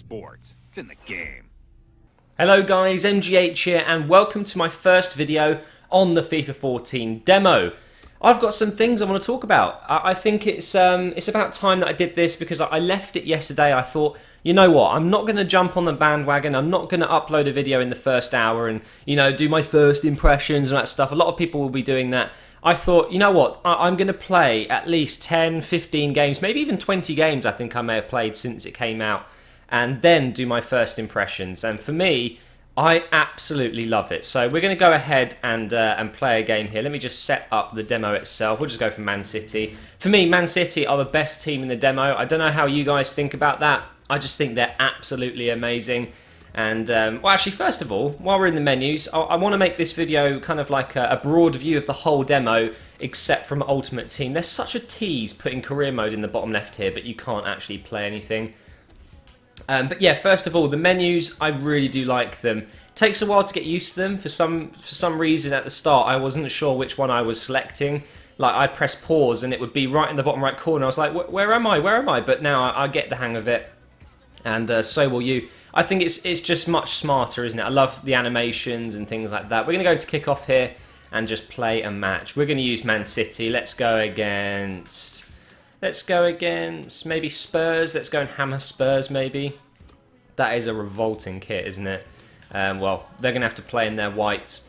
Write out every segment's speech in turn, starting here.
sports. It's in the game. Hello guys, MGH here and welcome to my first video on the FIFA 14 demo. I've got some things I want to talk about. I think it's about time that I did this because I left it yesterday. I thought, you know what, I'm not going to jump on the bandwagon. I'm not going to upload a video in the first hour and, you know, do my first impressions and that stuff. A lot of people will be doing that. I thought, you know what, I'm going to play at least 10, 15 games, maybe even 20 games I think I may have played since it came out, and then do my first impressions. And for me, I absolutely love it. So we're going to go ahead and play a game here. Let me just set up the demo itself. We'll just go for Man City. For me, Man City are the best team in the demo. I don't know how you guys think about that. I just think they're absolutely amazing. And, well, actually, first of all, while we're in the menus, I want to make this video kind of like a broad view of the whole demo, except from Ultimate Team. There's such a tease putting career mode in the bottom left here, but you can't actually play anything. But yeah, first of all, the menus, I really do like them. It takes a while to get used to them. For some reason at the start, I wasn't sure which one I was selecting. Like, I'd press pause and it would be right in the bottom right corner. I was like, where am I? Where am I? But now I get the hang of it, and so will you. I think it's just much smarter, isn't it? I love the animations and things like that. We're going to go to kick off here and just play a match. We're going to use Man City. Let's go against maybe Spurs. Let's go and hammer Spurs, maybe. That is a revolting kit, isn't it? Well, they're going to have to play in their white.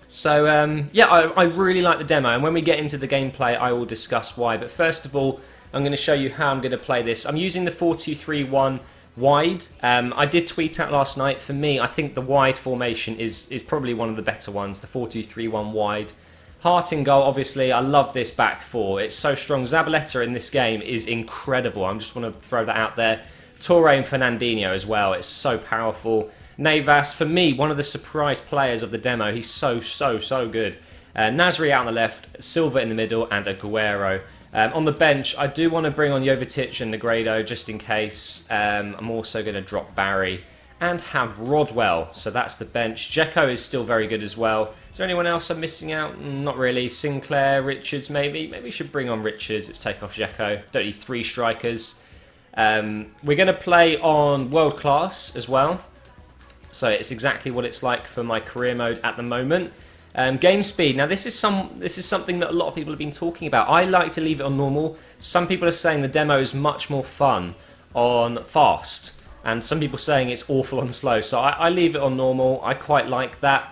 So, yeah, I really like the demo. And when we get into the gameplay, I will discuss why. But first of all, I'm going to show you how I'm going to play this. I'm using the 4-2-3-1 wide. I did tweet out last night. For me, I think the wide formation is probably one of the better ones. The 4-2-3-1 wide. Hart in goal, obviously. I love this back four. It's so strong. Zabaleta in this game is incredible. I just want to throw that out there. Toure and Fernandinho as well. It's so powerful. Navas, for me, one of the surprise players of the demo. He's so good. Nasri out on the left, Silva in the middle, and Aguero. On the bench, I do want to bring on Jovetic and Negredo just in case. I'm also going to drop Barry and have Rodwell. So that's the bench. Dzeko is still very good as well. Is there anyone else I'm missing out? Not really. Sinclair, Richards maybe. Maybe we should bring on Richards. Let's take off Dzeko. Don't need three strikers. We're going to play on World Class as well. So it's exactly what it's like for my career mode at the moment. Game speed. Now this is something that a lot of people have been talking about. I like to leave it on normal. Some people are saying the demo is much more fun on fast, and some people saying it's awful on slow. So I leave it on normal. I quite like that.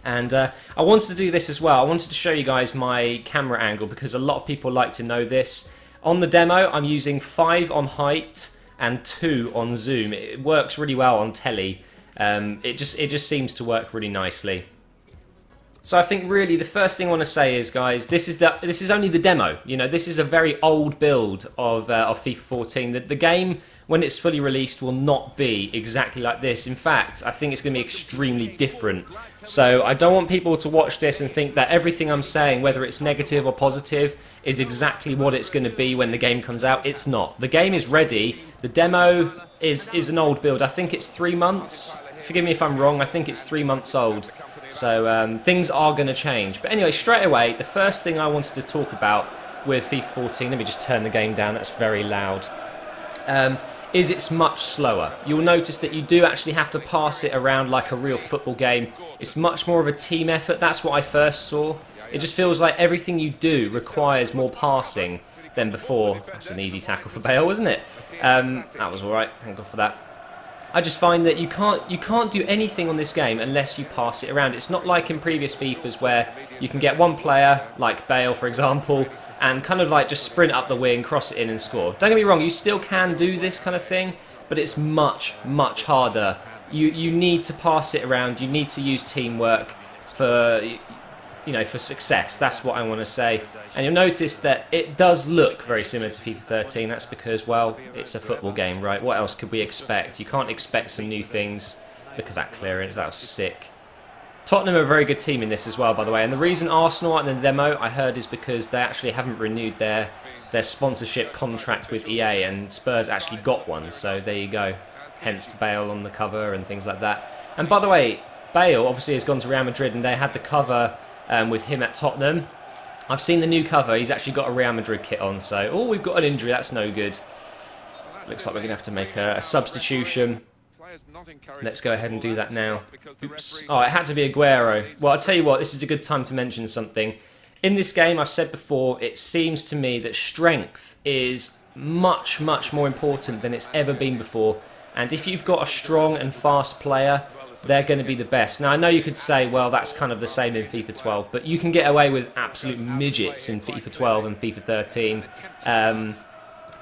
And I wanted to do this as well. I wanted to show you guys my camera angle because a lot of people like to know this. On the demo, I'm using 5 on height and 2 on zoom. It works really well on telly. It just seems to work really nicely. So I think really the first thing I want to say is, guys, this is only the demo. You know, this is a very old build of FIFA 14. The game, when it's fully released, will not be exactly like this. In fact, I think it's going to be extremely different. So I don't want people to watch this and think that everything I'm saying, whether it's negative or positive, is exactly what it's going to be when the game comes out. It's not. The game is ready. The demo is an old build. I think it's 3 months. Forgive me if I'm wrong. I think it's 3 months old. So things are going to change. But anyway, straight away, the first thing I wanted to talk about with FIFA 14, let me just turn the game down, that's very loud, is it's much slower. You'll notice that you do actually have to pass it around like a real football game. It's much more of a team effort. That's what I first saw. It just feels like everything you do requires more passing than before. That's an easy tackle for Bale, wasn't it? That was alright, thank God for that. I just find that you can't do anything on this game unless you pass it around. It's not like in previous FIFAs where you can get one player, like Bale for example, and kind of like just sprint up the wing, cross it in and score. Don't get me wrong, you still can do this kind of thing, but it's much harder. You need to pass it around, you need to use teamwork for, you know, for success. That's what I want to say. And you'll notice that it does look very similar to FIFA 13. That's because, well, it's a football game, right? What else could we expect? You can't expect some new things. Look at that clearance. That was sick. Tottenham are a very good team in this as well, by the way. And the reason Arsenal aren't in the demo, I heard, is because they actually haven't renewed their sponsorship contract with EA, and Spurs actually got one. So there you go. Hence Bale on the cover and things like that. And by the way, Bale obviously has gone to Real Madrid, and they had the cover with him at Tottenham. I've seen the new cover. He's actually got a Real Madrid kit on. So, oh, we've got an injury. That's no good. Looks like we're going to have to make a substitution. Let's go ahead and do that now. Oops. Oh, it had to be Aguero. Well, I'll tell you what, this is a good time to mention something. In this game, I've said before, it seems to me that strength is much, much more important than it's ever been before. And if you've got a strong and fast player, they're going to be the best. Now, I know you could say, well, that's kind of the same in FIFA 12, but you can get away with absolute midgets in FIFA 12 and FIFA 13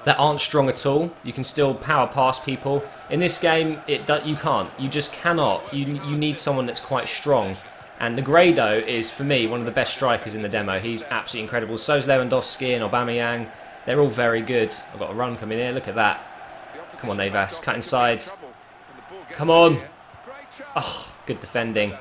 that aren't strong at all. You can still power past people. In this game, you can't. You just cannot. You need someone that's quite strong. And Negredo is, for me, one of the best strikers in the demo. He's absolutely incredible. So's Lewandowski and Aubameyang. They're all very good. I've got a run coming here. Look at that. Come on, Navas. Cut inside. Come on. Oh, good defending.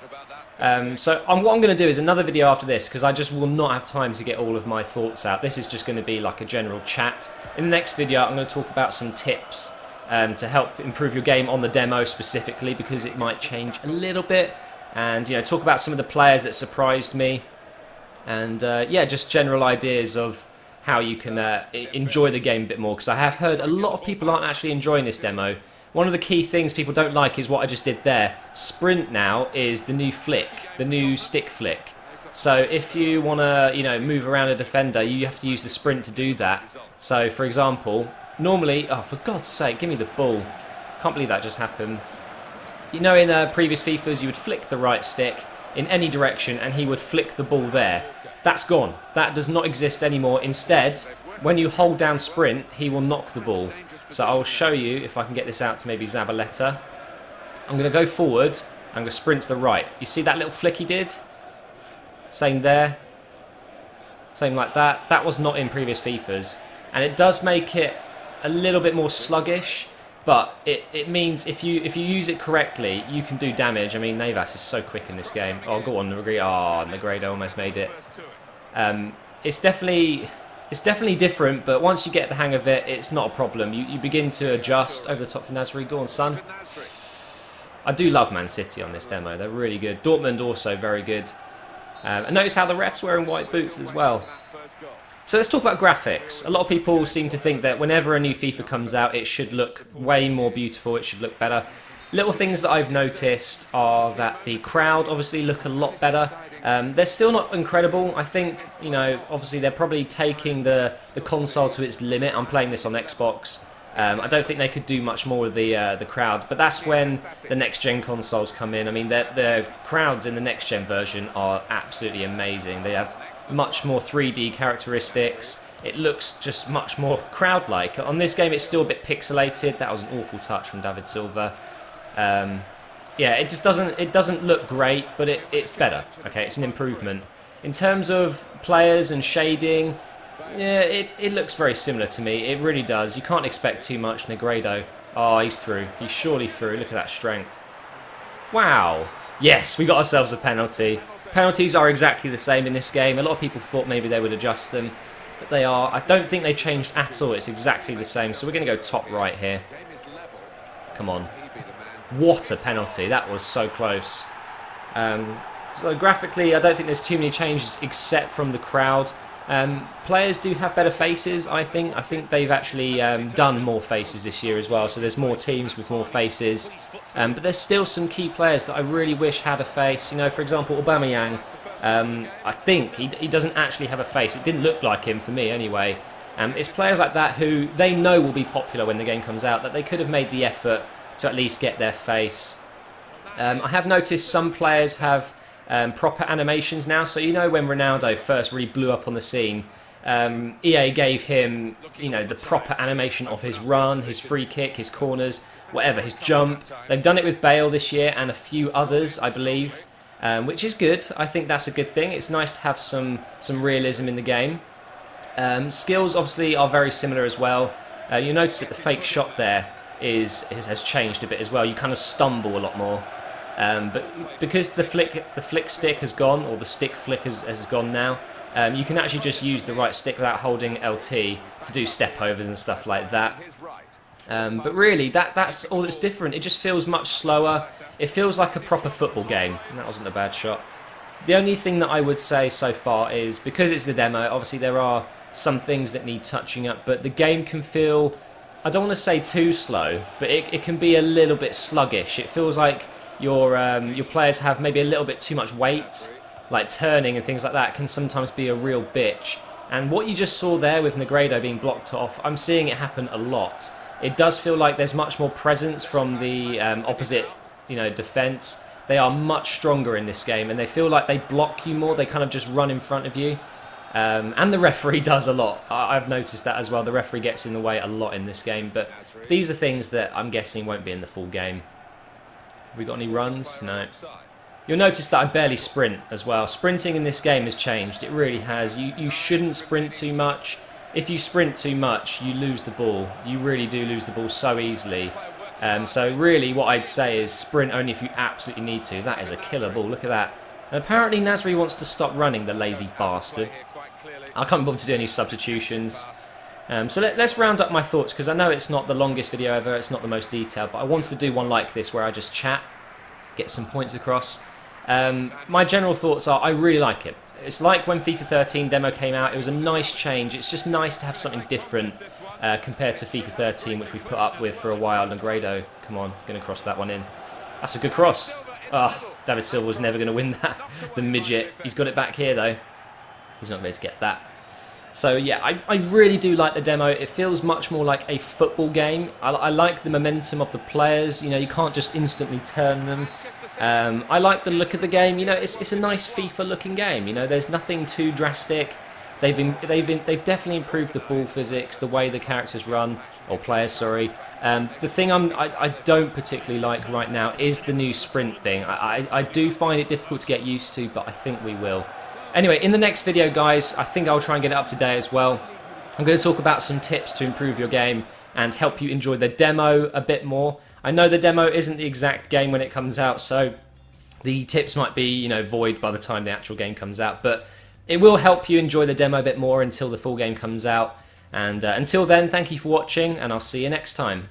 So what I'm going to do is another video after this, because I just will not have time to get all of my thoughts out. This is just going to be like a general chat. In the next video, I'm going to talk about some tips to help improve your game on the demo specifically, because it might change a little bit. And, talk about some of the players that surprised me. And, yeah, just general ideas of how you can enjoy the game a bit more. Because I have heard a lot of people aren't actually enjoying this demo. One of the key things people don't like is what I just did there. Sprint now is the new flick, the new stick flick. So if you want to, move around a defender, you have to use the sprint to do that. So, for example, normally... Oh, for God's sake, give me the ball. Can't believe that just happened. In previous FIFAs, you would flick the right stick in any direction and he would flick the ball there. That's gone. That does not exist anymore. Instead, when you hold down sprint, he will knock the ball. So I'll show you if I can get this out to maybe Zabaleta. I'm going to go forward. I'm going to sprint to the right. You see that little flick he did? Same there. Same like that. That was not in previous FIFAs. And it does make it a little bit more sluggish. But it means if you use it correctly, you can do damage. I mean, Navas is so quick in this game. Oh, go on, Negredo. Oh, Negredo almost made it. It's definitely different, but once you get the hang of it, it's not a problem. You begin to adjust over the top for Nasri. Go on, son. I do love Man City on this demo. They're really good. Dortmund also very good. And notice how the ref's wearing white boots as well. So let's talk about graphics. A lot of people seem to think that whenever a new FIFA comes out, it should look way more beautiful, it should look better. Little things that I've noticed are that the crowd obviously look a lot better. They're still not incredible. I think, obviously they're probably taking the console to its limit. I'm playing this on Xbox. I don't think they could do much more with the crowd, but that's when the next-gen consoles come in. I mean, the crowds in the next-gen version are absolutely amazing. They have much more 3D characteristics. It looks just much more crowd-like. On this game, it's still a bit pixelated. That was an awful touch from David Silva. Yeah, it just doesn't look great, but it's better. Okay, it's an improvement. In terms of players and shading, yeah, it looks very similar to me. It really does. You can't expect too much. Negredo. Oh, he's through. He's surely through. Look at that strength. Wow. Yes, we got ourselves a penalty. Penalties are exactly the same in this game. A lot of people thought maybe they would adjust them, but they are. I don't think they've changed at all. It's exactly the same. So we're going to go top right here. Come on. What a penalty. That was so close. So graphically, I don't think there's too many changes except from the crowd. Players do have better faces, I think. I think they've actually done more faces this year as well. So there's more teams with more faces. But there's still some key players that I really wish had a face. For example, Aubameyang. I think he doesn't actually have a face. It didn't look like him for me anyway. It's players like that who they know will be popular when the game comes out, that they could have made the effort to at least get their face. I have noticed some players have proper animations now. So when Ronaldo first really blew up on the scene, EA gave him the proper animation of his run, his free kick, his corners, whatever, his jump. They've done it with Bale this year and a few others, I believe, which is good. I think that's a good thing. It's nice to have some realism in the game. Skills obviously are very similar as well. You notice that the fake shot there has changed a bit as well. You kind of stumble a lot more. But because the flick stick has gone, or the stick flick has gone now, you can actually just use the right stick without holding LT to do step overs and stuff like that. But really, that's all that's different. It just feels much slower. It feels like a proper football game. And that wasn't a bad shot. The only thing that I would say so far is, because it's the demo, obviously there are some things that need touching up, but the game can feel I don't want to say too slow, but it can be a little bit sluggish. It feels like your players have maybe a little bit too much weight, like turning and things like that can sometimes be a real bitch. And what you just saw there with Negredo being blocked off, I'm seeing it happen a lot. It does feel like there's much more presence from the opposite, defence. They are much stronger in this game, and they feel like they block you more. They kind of just run in front of you. And the referee does a lot. I've noticed that as well. The referee gets in the way a lot in this game. But these are things that I'm guessing won't be in the full game. Have we got any runs? No. You'll notice that I barely sprint as well. Sprinting in this game has changed. It really has. You shouldn't sprint too much. If you sprint too much, you lose the ball. You really do lose the ball so easily. So really what I'd say is sprint only if you absolutely need to. That is a killer ball. Look at that. And apparently Nasri wants to stop running, the lazy bastard. I can't bother to do any substitutions. So let's round up my thoughts, because I know it's not the longest video ever. It's not the most detailed. But I wanted to do one like this where I just chat, get some points across. My general thoughts are I really like it. It's like when FIFA 13 demo came out. It was a nice change. It's just nice to have something different compared to FIFA 13, which we've put up with for a while. Negredo, come on, going to cross that one in. That's a good cross. Oh, David Silva was never going to win that. The midget. He's got it back here, though. He's not going to get that. So, yeah, I really do like the demo. It feels much more like a football game. I like the momentum of the players. You can't just instantly turn them. I like the look of the game. It's a nice FIFA-looking game. There's nothing too drastic. They've definitely improved the ball physics, the way the characters run, or players, sorry. The thing I don't particularly like right now is the new sprint thing. I do find it difficult to get used to, but I think we will. Anyway, in the next video, guys, I think I'll try and get it up today as well. I'm going to talk about some tips to improve your game and help you enjoy the demo a bit more. I know the demo isn't the exact game when it comes out, so the tips might be, void by the time the actual game comes out, but it will help you enjoy the demo a bit more until the full game comes out. And until then, thank you for watching, and I'll see you next time.